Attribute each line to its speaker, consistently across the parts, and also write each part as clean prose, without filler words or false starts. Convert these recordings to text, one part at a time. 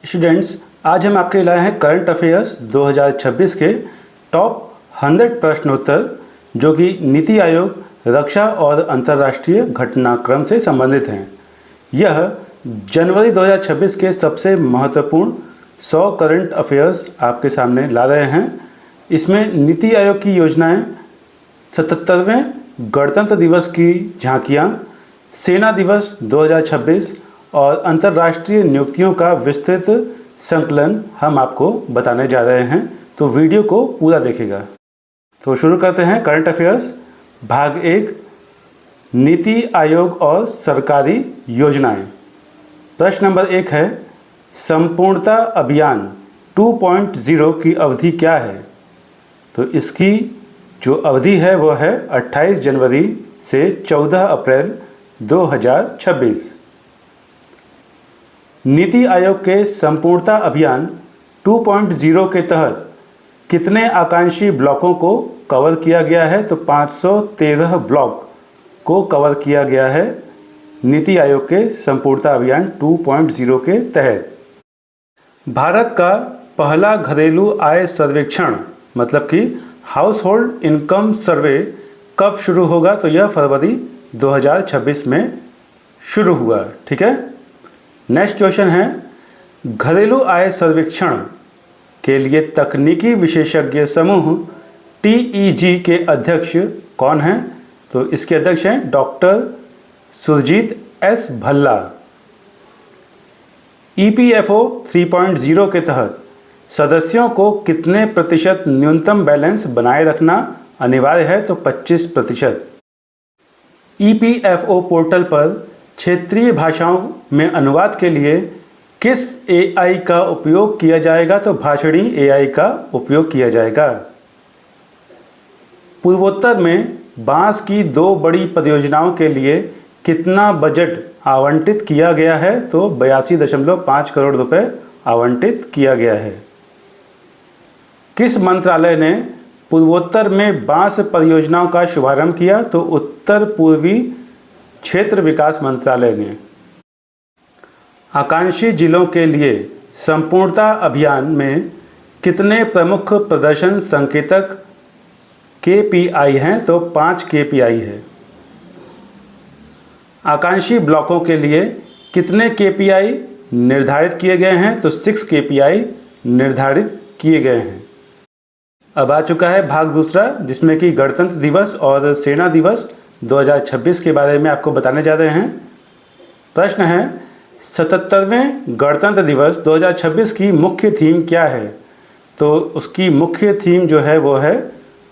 Speaker 1: Students, आज हम आपके लाए हैं करंट अफेयर्स 2026 के टॉप 100 प्रश्नोत्तर जो कि नीति आयोग, रक्षा और अंतर्राष्ट्रीय घटनाक्रम से संबंधित हैं। यह जनवरी 2026 के सबसे महत्वपूर्ण 100 करंट अफेयर्स आपके सामने ला रहे हैं। इसमें नीति आयोग की योजनाएं, 77वें गणतंत्र दिवस की झांकियां, सेना दिवस 2026 और अंतर्राष्ट्रीय नियुक्तियों का विस्तृत संकलन हम आपको बताने जा रहे हैं, तो वीडियो को पूरा देखिएगा। तो शुरू करते हैं करंट अफेयर्स भाग 1, नीति आयोग और सरकारी योजनाएं। प्रश्न नंबर 1 है, संपूर्णता अभियान 2.0 की अवधि क्या है? तो इसकी जो अवधि है वो है 28 जनवरी से 14 अप्रैल 2026। नीति आयोग के संपूर्णता अभियान 2.0 के तहत कितने आकांक्षी ब्लॉकों को कवर किया गया है? तो 513 ब्लॉक को कवर किया गया है नीति आयोग के संपूर्णता अभियान 2.0 के तहत। भारत का पहला घरेलू आय सर्वेक्षण मतलब कि हाउस होल्ड इनकम सर्वे कब शुरू होगा? तो यह फरवरी 2026 में शुरू हुआ। ठीक है। नेक्स्ट क्वेश्चन है, घरेलू आय सर्वेक्षण के लिए तकनीकी विशेषज्ञ समूह TEG के अध्यक्ष कौन हैं? तो इसके अध्यक्ष हैं doctor Surjeet S Bhalla. EPFO 3.0 के तहत सदस्यों को कितने प्रतिशत न्यूनतम बैलेंस बनाए रखना अनिवार्य है? तो 25%। EPFO पोर्टल पर क्षेत्रीय भाषाओं में अनुवाद के लिए किस AI का उपयोग किया जाएगा? तो भाषणी AI का उपयोग किया जाएगा। पूर्वोत्तर में बांस की 2 बड़ी परियोजनाओं के लिए कितना बजट आवंटित किया गया है? तो 82.5 करोड़ रुपए आवंटित किया गया है। किस मंत्रालय ने पूर्वोत्तर में बांस परियोजनाओं का शुभारंभ किया? तो उत्तर पूर्वी क्षेत्र विकास मंत्रालय ने। आकांक्षी जिलों के लिए संपूर्णता अभियान में कितने प्रमुख प्रदर्शन संकेतक KPI हैं? तो 5 KPI है। आकांक्षी ब्लॉकों के लिए कितने KPI निर्धारित किए गए हैं? तो 6 KPI निर्धारित किए गए हैं। अब आ चुका है भाग दूसरा, जिसमें कि गणतंत्र दिवस और सेना दिवस 2026 के बारे में आपको बताने जा रहे हैं। प्रश्न है, 77वें गणतंत्र दिवस 2026 की मुख्य थीम क्या है? तो उसकी मुख्य थीम जो है वो है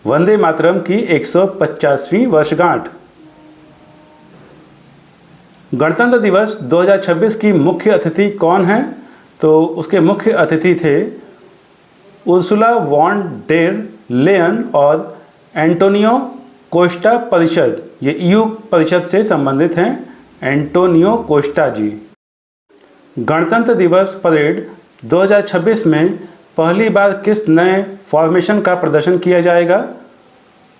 Speaker 1: वंदे मातरम की 150वीं वर्षगांठ। गणतंत्र दिवस 2026 की मुख्य अतिथि कौन है? तो उसके मुख्य अतिथि थे उर्सुला वॉन डेर लेयन और एंटोनियो कोस्टा परिषद, ये EU परिषद से संबंधित हैं, एंटोनियो कोस्टा जी। गणतंत्र दिवस परेड 2026 में पहली बार किस नए फॉर्मेशन का प्रदर्शन किया जाएगा?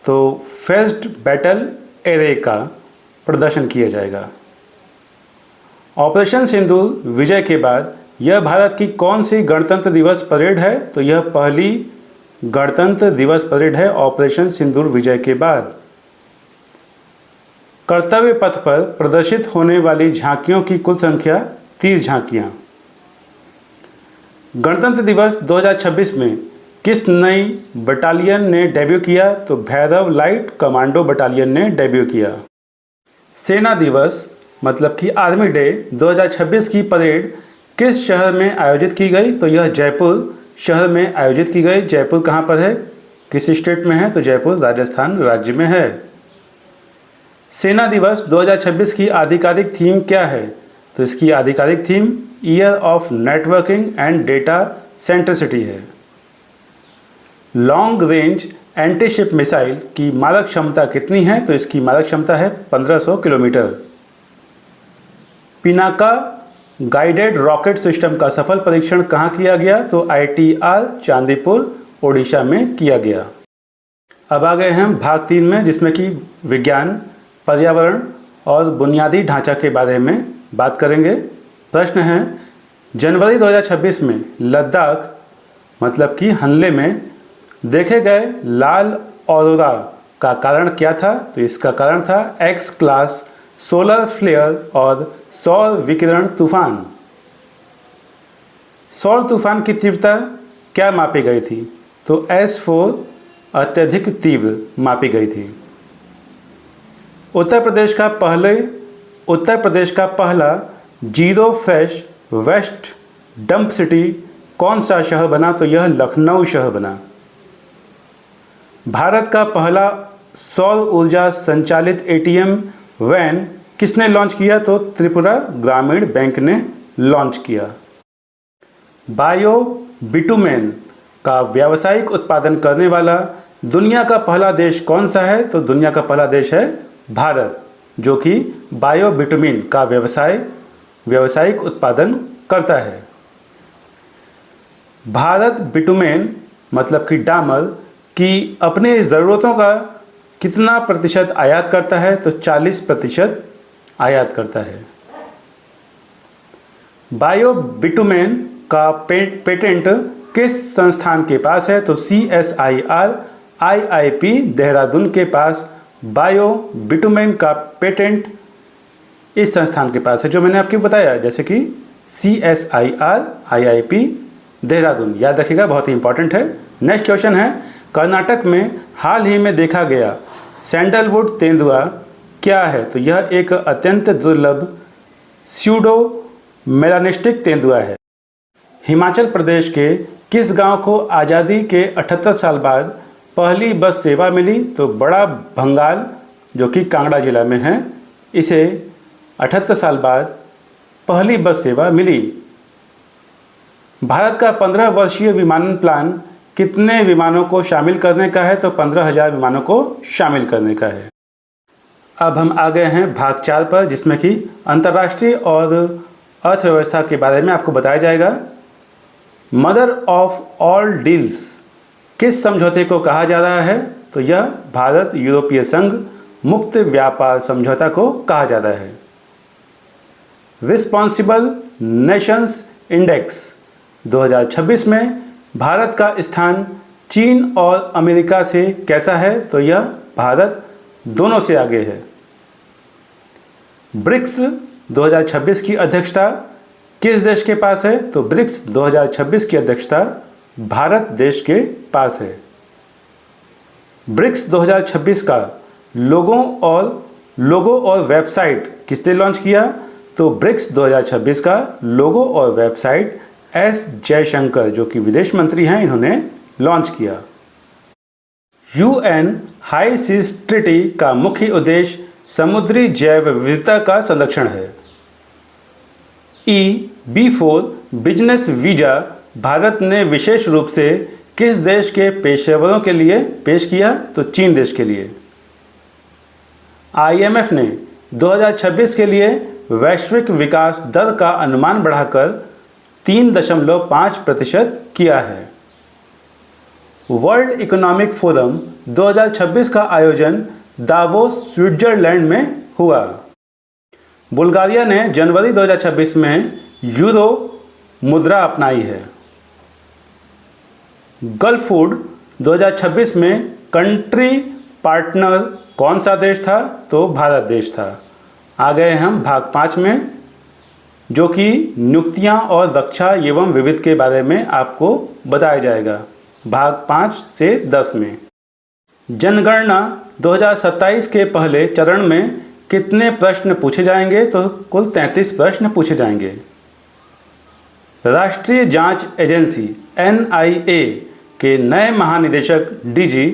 Speaker 1: तो फेस्ड बैटल एरे का प्रदर्शन किया जाएगा। ऑपरेशन सिंदूर विजय के बाद यह भारत की कौन सी गणतंत्र दिवस परेड है? तो यह पहली गणतंत्र दिवस परेड है ऑपरेशन सिंदूर विजय के बाद। कर्तव्य पथ पर प्रदर्शित होने वाली झांकियों की कुल संख्या 30 झांकियां। गणतंत्र दिवस 2026 में किस नई बटालियन ने डेब्यू किया? तो भैरव लाइट कमांडो बटालियन ने डेब्यू किया। सेना दिवस मतलब कि आर्मी डे 2026 की परेड किस शहर में आयोजित की गई? तो यह जयपुर शहर में आयोजित की गई। जयपुर कहाँ पर है, किस स्टेट में है? तो जयपुर राजस्थान राज्य में है। सेना दिवस 2026 की आधिकारिक थीम क्या है? तो इसकी आधिकारिक theme year of networking and data centricity है। लॉन्ग रेंज एंटीशिप मिसाइल की मारक क्षमता कितनी है? तो इसकी मारक क्षमता है 1500 kilometre. Pinaka guided rocket system का सफल परीक्षण कहाँ किया गया? तो ITR चांदीपुर ओडिशा में किया गया। अब आ गए हम भाग 3 में, जिसमें कि विज्ञान, पर्यावरण और बुनियादी ढांचा के बारे में बात करेंगे। प्रश्न है, जनवरी 2026 में लद्दाख मतलब कि हमले में देखे गए लाल ऑरोरा का कारण क्या था? तो इसका कारण था एक्स क्लास सोलर फ्लेयर और सौर विकिरण तूफान। सौर तूफान की तीव्रता क्या मापी गई थी? तो S4 अत्यधिक तीव्र मापी गई थी। उत्तर प्रदेश का पहला zero fresh waste dump city कौन सा शहर बना? तो यह लखनऊ शहर बना। भारत का पहला सौर ऊर्जा संचालित ATM वैन किसने लॉन्च किया? तो त्रिपुरा ग्रामीण बैंक ने लॉन्च किया। बायो बिटुमेन का व्यावसायिक उत्पादन करने वाला दुनिया का पहला देश कौन सा है? तो दुनिया का पहला देश है भारत, जो कि बायो बिटुमेन का व्यावसायिक उत्पादन करता है। भारत बिटुमेन मतलब कि डामर की अपनी ज़रूरतों का कितना प्रतिशत आयात करता है? तो 40% आयात करता है। बायो बिटुमेन का पेटेंट किस संस्थान के पास है? तो CSIR IIP देहरादून के पास बायो बिटुमेन का पेटेंट इस संस्थान के पास है, जो मैंने आपको बताया, जैसे कि CSIR IIP देहरादून। याद रखिएगा, बहुत ही इंपॉर्टेंट है। नेक्स्ट क्वेश्चन है, कर्नाटक में हाल ही में देखा गया सैंडलवुड तेंदुआ क्या है? तो यह एक अत्यंत दुर्लभ स्यूडो मेलानिस्टिक तेंदुआ है। हिमाचल प्रदेश के किस गांव को आज़ादी के 78 साल बाद पहली बस सेवा मिली? तो बड़ा भंगाल, जो कि कांगड़ा जिला में है, इसे 78 साल बाद पहली बस सेवा मिली। भारत का 15 वर्षीय विमानन प्लान कितने विमानों को शामिल करने का है? तो 15,000 विमानों को शामिल करने का है। अब हम आ गए हैं भाग 4 पर, जिसमें कि अंतर्राष्ट्रीय और अर्थव्यवस्था के बारे में आपको बताया जाएगा। मदर ऑफ ऑल डील्स किस समझौते को कहा जा रहा है? तो यह भारत यूरोपीय संघ मुक्त व्यापार समझौता को कहा जाता है। रिस्पॉन्सिबल नेशंस इंडेक्स 2026 में भारत का स्थान चीन और अमेरिका से कैसा है? तो यह भारत दोनों से आगे है। ब्रिक्स 2026 की अध्यक्षता किस देश के पास है? तो ब्रिक्स 2026 की अध्यक्षता भारत देश के पास है। ब्रिक्स 2026 का लोगो और वेबसाइट किसने लॉन्च किया? तो ब्रिक्स 2026 का लोगो और वेबसाइट S जयशंकर, जो कि विदेश मंत्री हैं, इन्होंने लॉन्च किया। UN हाई सीज ट्रीटी का मुख्य उद्देश्य समुद्री जैव विविधता का संरक्षण है। EB4 बिजनेस वीजा भारत ने विशेष रूप से किस देश के पेशेवरों के लिए पेश किया? तो चीन देश के लिए। IMF ने 2026 के लिए वैश्विक विकास दर का अनुमान बढ़ाकर 3.5% किया है। वर्ल्ड इकोनॉमिक फोरम 2026 का आयोजन दावोस स्विट्जरलैंड में हुआ। बुल्गारिया ने जनवरी 2026 में यूरो मुद्रा अपनाई है। गल्फ फूड 2026 में कंट्री पार्टनर कौन सा देश था? तो भारत देश था। आ गए हम भाग 5 में, जो कि नियुक्तियां और रक्षा एवं विविध के बारे में आपको बताया जाएगा भाग 5 से 10 में। जनगणना 2027 के पहले चरण में कितने प्रश्न पूछे जाएंगे? तो कुल 33 प्रश्न पूछे जाएंगे। राष्ट्रीय जांच एजेंसी NIA के नए महानिदेशक DG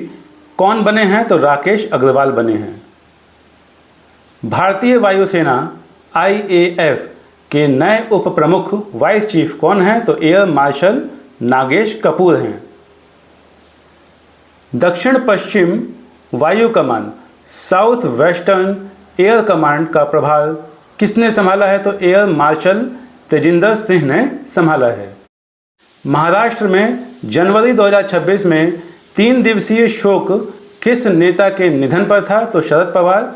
Speaker 1: कौन बने हैं? तो राकेश अग्रवाल बने हैं। भारतीय वायुसेना IAF के नए उप प्रमुख वाइस चीफ कौन हैं? तो एयर मार्शल नागेश कपूर हैं। दक्षिण पश्चिम वायु कमान साउथ वेस्टर्न एयर कमांड का प्रभार किसने संभाला है? तो एयर मार्शल तेजिंदर सिंह ने संभाला है। महाराष्ट्र में जनवरी 2026 में 3 दिवसीय शोक किस नेता के निधन पर था? तो शरद पवार।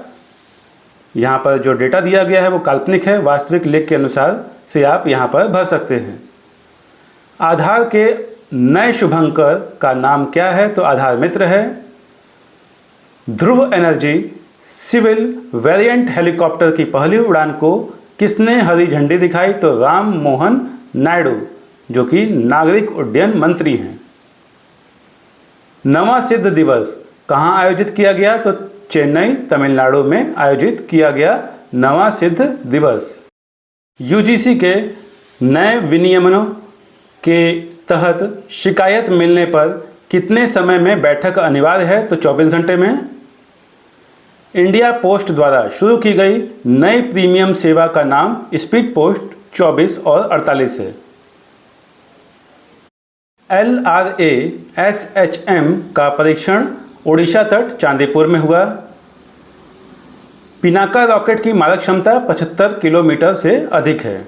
Speaker 1: यहाँ पर जो डेटा दिया गया है वो काल्पनिक है, वास्तविक लेख के अनुसार से आप यहाँ पर भर सकते हैं। आधार के नए शुभंकर का नाम क्या है? तो आधार मित्र है। ध्रुव एनर्जी सिविल वेरिएंट हेलीकॉप्टर की पहली उड़ान को किसने हरी झंडी दिखाई? तो राम मोहन नायडू, जो कि नागरिक उड्डयन मंत्री हैं। नवा सिद्ध दिवस कहाँ आयोजित किया गया? तो चेन्नई तमिलनाडु में आयोजित किया गया नवा सिद्ध दिवस। यूजीसी के नए विनियमनों के तहत शिकायत मिलने पर कितने समय में बैठक अनिवार्य है? तो 24 घंटे में। इंडिया पोस्ट द्वारा शुरू की गई नई प्रीमियम सेवा का नाम स्पीड पोस्ट 24 और 48 है। LRA-SHM का परीक्षण ओडिशा तट चांदीपुर में हुआ। पिनाका रॉकेट की मारक क्षमता 75 किलोमीटर से अधिक है।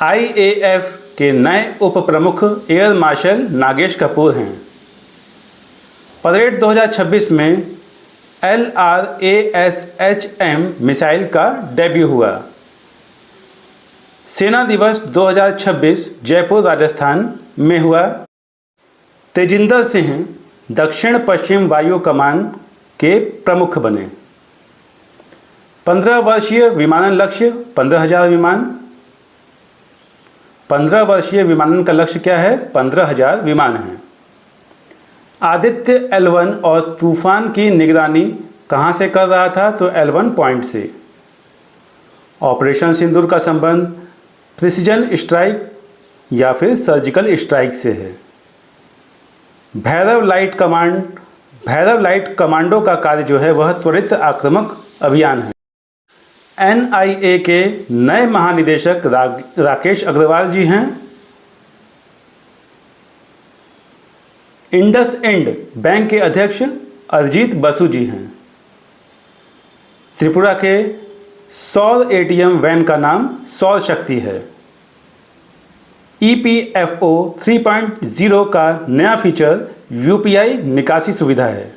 Speaker 1: IAF के नए उप प्रमुख एयर मार्शल नागेश कपूर हैं। परेड 2026 में LRA-SHM मिसाइल का डेब्यू हुआ। सेना दिवस 2026 जयपुर राजस्थान में हुआ। तेजिंदर सिंह दक्षिण पश्चिम वायु कमान के प्रमुख बने। 15 वर्षीय विमानन लक्ष्य 15,000 विमान। 15 वर्षीय विमानन का लक्ष्य क्या है? 15,000 विमान हैं। आदित्य L1 और तूफान की निगरानी कहाँ से कर रहा था? तो L1 पॉइंट से। ऑपरेशन सिंदूर का संबंध प्रिसीजन स्ट्राइक या फिर सर्जिकल स्ट्राइक से है। भैरव लाइट कमांडो का कार्य जो है वह त्वरित आक्रामक अभियान है। NIA के नए महानिदेशक राकेश अग्रवाल जी हैं। इंडसइंड बैंक के अध्यक्ष अरिजीत बसु जी हैं। त्रिपुरा के सौर ATM वैन का नाम सौर शक्ति है। EPFO 3.0 का नया फीचर UPI निकासी सुविधा है।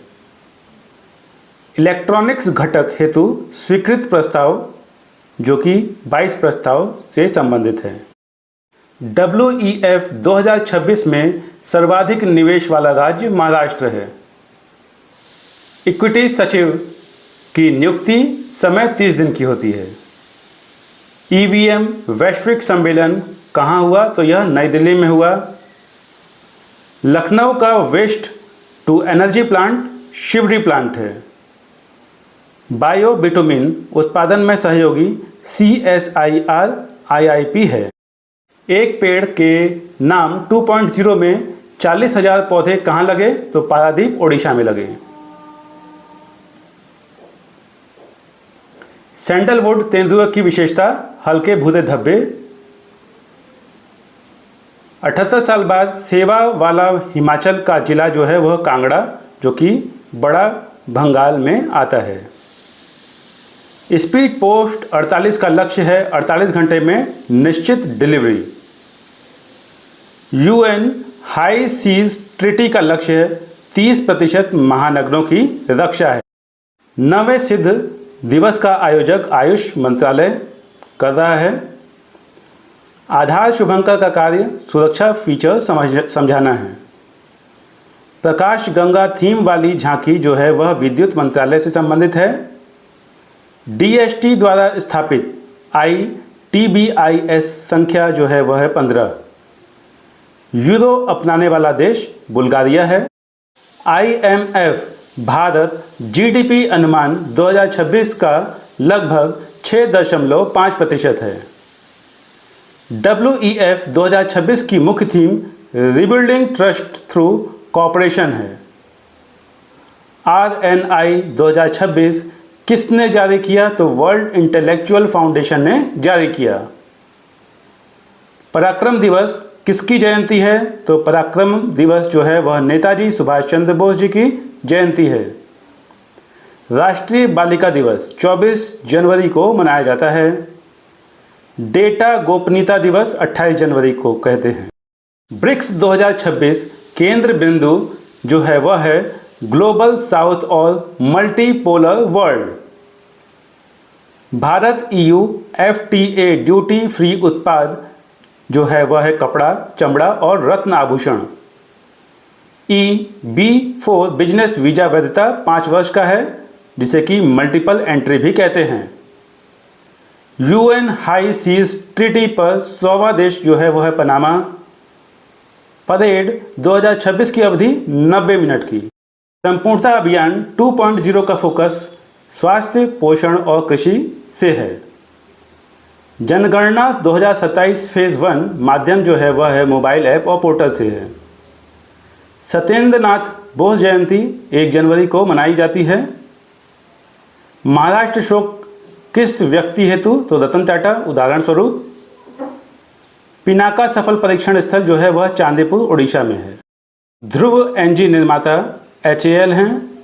Speaker 1: इलेक्ट्रॉनिक्स घटक हेतु स्वीकृत प्रस्ताव जो कि 22 प्रस्ताव से संबंधित है। WEF 2026 में सर्वाधिक निवेश वाला राज्य महाराष्ट्र है। इक्विटी सचिव की नियुक्ति समय 30 दिन की होती है। EVM वैश्विक सम्मेलन कहाँ हुआ? तो यह नई दिल्ली में हुआ। लखनऊ का waste to energy plant Shivri plant है। बायो बिटुमिन उत्पादन में सहयोगी CSIR IIP है। एक पेड़ के नाम 2.0 में 40,000 पौधे कहाँ लगे? तो पारादीप ओडिशा में लगे। सैंडलवुड तेंदुआ की विशेषता हल्के भूरे धब्बे। 78 साल बाद सेवा वाला हिमाचल का जिला जो है वह कांगड़ा, जो कि बड़ा भंगाल में आता है। स्पीड पोस्ट 48 का लक्ष्य है 48 घंटे में निश्चित delivery. UN high seas treaty का लक्ष्य है 30% महानगरों की रक्षा है। नवे सिद्ध दिवस का आयोजक आयुष मंत्रालय कर रहा है। आधार शुभंकर का कार्य सुरक्षा फीचर समझाना है। प्रकाश गंगा थीम वाली झांकी जो है वह विद्युत मंत्रालय से संबंधित है। DST द्वारा स्थापित ITBIS संख्या जो है वह है 15। यूरो अपनाने वाला देश बुल्गारिया है। IMF भारत GDP अनुमान 2026 का लगभग 6.5% है। WEF 2026 की मुख्य theme rebuilding trust through cooperation है। RNI 2026 किसने जारी किया? तो वर्ल्ड इंटेलेक्चुअल फाउंडेशन ने जारी किया। पराक्रम दिवस किसकी जयंती है? तो पराक्रम दिवस जो है वह नेताजी सुभाष चंद्र बोस जी की जयंती है। राष्ट्रीय बालिका दिवस 24 जनवरी को मनाया जाता है। डेटा गोपनीयता दिवस 28 जनवरी को कहते हैं। ब्रिक्स 2026 केंद्र बिंदु जो है वह है ग्लोबल साउथ और multipolar world. Bharat EU FTA duty free उत्पाद जो है वह है कपड़ा, चमड़ा और रत्न आभूषण। EB4 बिजनेस वीजा वैधता 5 वर्ष का है, जिसे कि मल्टीपल एंट्री भी कहते हैं। UN हाई सीज ट्रीटी पर 100वां देश जो है वह है पनामा। परेड 2026 की अवधि 90 मिनट की। संपूर्णता अभियान 2.0 का फोकस स्वास्थ्य, पोषण और कृषि से है। जनगणना 2027 फेज 1 माध्यम जो है वह है मोबाइल ऐप और पोर्टल से है। सत्येंद्र नाथ बोस जयंती 1 जनवरी को मनाई जाती है। महाराष्ट्र शोक किस व्यक्ति हेतु? तो रतन टाटा उदाहरण स्वरूप। पिनाका सफल परीक्षण स्थल जो है वह चांदीपुर उड़ीसा में है। ध्रुव एनजी निर्माता HAL हैं।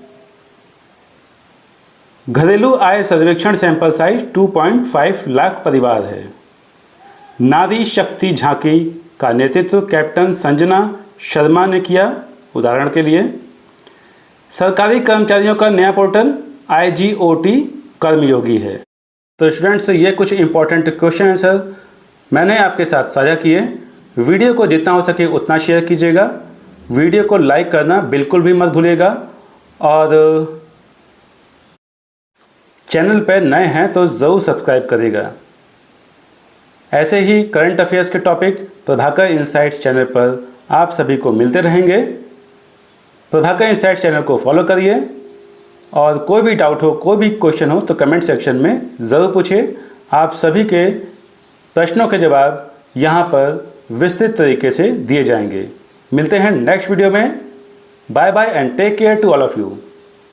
Speaker 1: घरेलू आय सर्वेक्षण सैंपल साइज 2.5 लाख परिवार है। नारी शक्ति झांकी का नेतृत्व कैप्टन संजना शर्मा ने किया, उदाहरण के लिए। सरकारी कर्मचारियों का नया पोर्टल IGOT कर्मयोगी है। तो स्टूडेंट्स, ये कुछ इंपॉर्टेंट क्वेश्चन हैं सर, मैंने आपके साथ साझा किए। वीडियो को जितना हो सके उतना शेयर कीजिएगा। वीडियो को लाइक करना बिल्कुल भी मत भूलिएगा, और चैनल पर नए हैं तो ज़रूर सब्सक्राइब करिएगा। ऐसे ही करंट अफेयर्स के टॉपिक प्रभाकर इनसाइट्स चैनल पर आप सभी को मिलते रहेंगे। प्रभाकर इनसाइट्स चैनल को फॉलो करिए, और कोई भी डाउट हो, कोई भी क्वेश्चन हो तो कमेंट सेक्शन में ज़रूर पूछिए। आप सभी के प्रश्नों के जवाब यहाँ पर विस्तृत तरीके से दिए जाएंगे। मिलते हैं नेक्स्ट वीडियो में। Bye bye and take care to all of you.